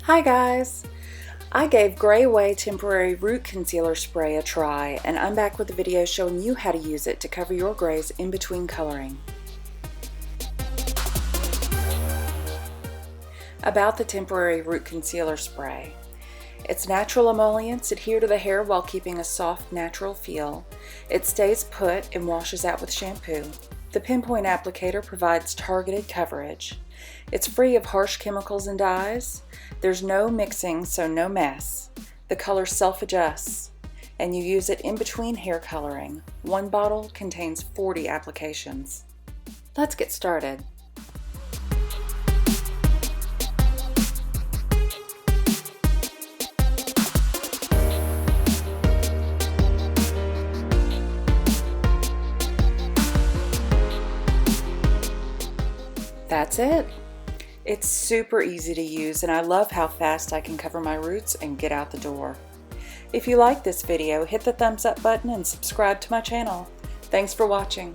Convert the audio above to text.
Hi guys! I gave Gray Away Temporary Root Concealer Spray a try, and I'm back with a video showing you how to use it to cover your grays in between coloring. About the Temporary Root Concealer Spray. Its natural emollients adhere to the hair while keeping a soft, natural feel. It stays put and washes out with shampoo. The pinpoint applicator provides targeted coverage. It's free of harsh chemicals and dyes. There's no mixing, so no mess. The color self-adjusts, and you use it in between hair coloring. One bottle contains 40 applications. Let's get started. That's it. It's super easy to use, and I love how fast I can cover my roots and get out the door. If you like this video, hit the thumbs up button and subscribe to my channel. Thanks for watching.